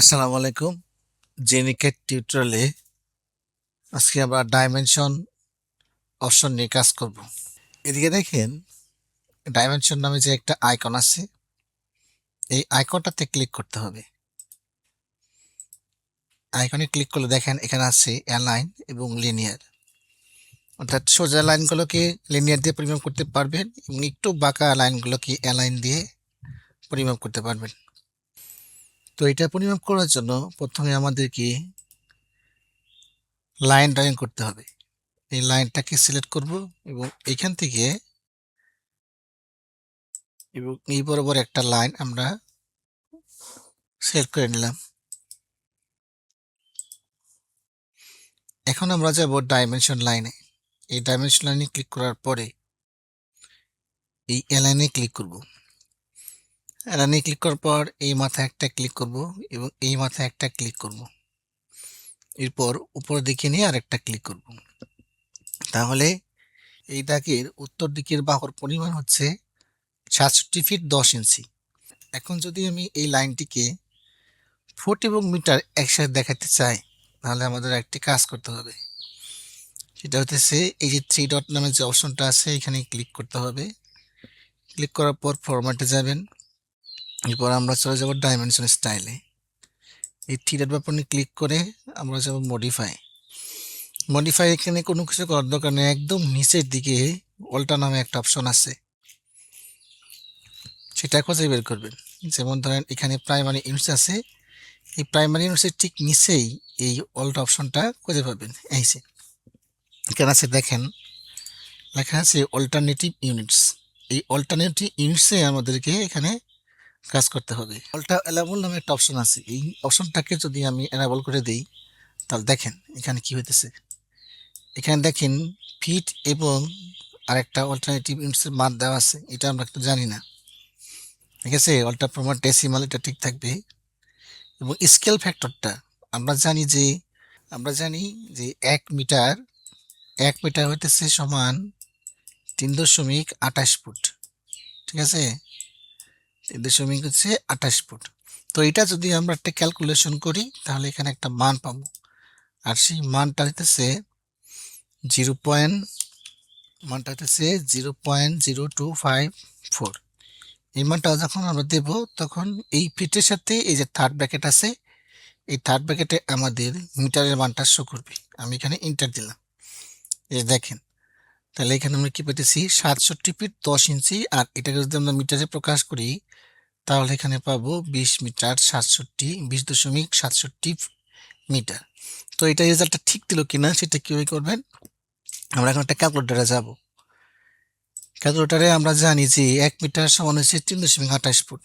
আসসালামু আলাইকুম। জেনিকেট টিউটোরিয়ালে আজকে আমরা ডাইমেনশন অপশন নিয়ে কাজ করব। এদিকে দেখেন ডাইমেনশন নামে যে একটা আইকন আছে, এই আইকনটাতে ক্লিক করতে হবে। আইকনে ক্লিক করলে দেখেন এখানে আছে অ্যালাইন এবং লিনিয়ার, অর্থাৎ সোজা লাইনগুলোকে লিনিয়ার দিয়ে পরিমাপ করতে পারবেন এবং একটু বাঁকা লাইনগুলোকে অ্যালাইন দিয়ে পরিমাপ করতে পারবেন। তো এটা পরিমাপ করার জন্য প্রথমে আমাদেরকে লাইন ড্রয়িং করতে হবে। এই লাইনটাকে সিলেক্ট করব এবং এখান থেকে এবং এই বরাবর একটা লাইন আমরা সিলেক্ট করে নিলাম। এখন আমরা যাব ডাইমেনশন লাইনে। এই ডাইমেনশন লাইনে ক্লিক করার পরে এই অ্যালাইনে ক্লিক করব। অ্যালাইনে ক্লিক করার পর এই মাথায় একটা ক্লিক করব এবং এই মাথায় একটা ক্লিক করব। এরপর উপর দিকে নিয়ে আরেকটা ক্লিক করব। তাহলে এই দাগের উত্তর দিকের বাহুর পরিমাণ হচ্ছে 67 ফিট 10 ইঞ্চি। এখন যদি আমি এই লাইনটিকে ফুট এবং মিটার একসাথে দেখাতে চাই, তাহলে আমাদের একটি কাজ করতে হবে। সেটা হচ্ছে এই যে 3 ডট নামে যে অপশনটা আছে এখানে ক্লিক করতে হবে। ক্লিক করার পর ফরম্যাটে যাবেন, এরপর আমরা চলে যাব ডাইমেনশন স্টাইলে। এই 3 ডট বাটনে ক্লিক করে আমরা যাব মডিফাই। মডিফাই এখানে কোনো কিছু করার দরকার নেই, একদম নিচের দিকে অল্টা নামে একটা অপশন আছে, সেটা খুঁজে বের করবেন। যেমন ধরেন এখানে প্রাইমারি ইউনিটস আছে, এই প্রাইমারি ইউনিটসের ঠিক নিচেই এই অল্টা অপশনটা খুঁজে পাবেন। এই যে এখানে আছে দেখেন লেখা আছে অল্টারনেটিভ ইউনিটস। এই অল্টারনেটিভ ইউনিটসে আমাদেরকে এখানে কাজ করতে হবে। অল্টা এনাবল নামে একটা অপশন আছে, এই অপশনটাকে যদি আমি এনাবল করে দিই তাহলে দেখেন এখানে কি হইতেছে। এখানে দেখেন ফিট এবং আরেকটা অল্টারনেটিভ ইউনিটসের মান দেওয়া আছে, এটা আমরা একটু জানি না। ঠিক আছে, অল্টা প্রমার ডেসিমাল এটা ঠিক থাকবে। এবং স্কেল ফ্যাক্টরটা আমরা জানি যে 1 মিটার হইতেছে সমান 3.28 ফুট। ঠিক আছে, 3.28 ফুট। তো এটা যদি আমরা একটা ক্যালকুলেশন করি তাহলে এখানে একটা মান পাবো, আর সেই মানটা হইতেছে 0.0254। এই মানটা যখন আমরা দেব তখন এই ফিটের সাথে এই যে থার্ড ব্র্যাকেট আছে, এই থার্ড ব্র্যাকেটে আমাদের মিটারের মানটা শো করবে। আমি এখানে ইন্টার দিলাম, এই দেখেন তাহলে এখানে আমরা কি পেতেছি 67 ফিট 10 ইঞ্চি। আর এটাকে যদি আমরা মিটারে প্রকাশ করি তাহলে এখানে পাবো 20 মিটার 20.67 মিটার। তো এটা রেজাল্টটা ঠিক দিল কিনা সেটা কিভাবে করবেন, আমরা এখন একটা ক্যালকুলেটারে যাব। ক্যালকুলেটারে আমরা জানি যে 1 মিটার সমান হচ্ছে 3.28 ফুট,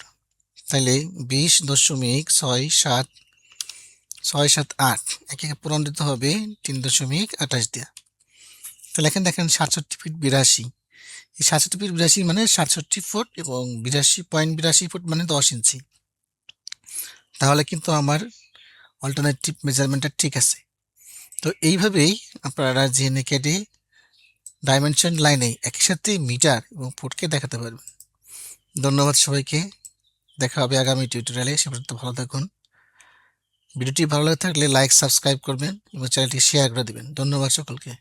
তাহলে 20.67678 একে পূরণ দিতে হবে 3.28 দিয়ে। তাহলে এখানে দেখেন 67 ফিট 82, এই 67 ফিট 82 মানে 67 ফুট এবং 82.82 ফুট মানে 10 ইঞ্চি। তাহলে কিন্তু আমার অল্টারনেটিভ মেজারমেন্টটা ঠিক আছে। তো এইভাবেই আপনারা জেনেকেটে ডাইমেনশন লাইনে একই সাথে মিটার এবং ফুটকে দেখাতে পারবেন। ধন্যবাদ সবাইকে, দেখা হবে আগামী টিউটোরিয়ালে। সে পর্যন্ত ভালো থাকুন। ভিডিওটি ভালো লাগে থাকলে লাইক সাবস্ক্রাইব করবেন এবং চ্যানেলটি শেয়ার করে দিবেন। ধন্যবাদ সকলকে।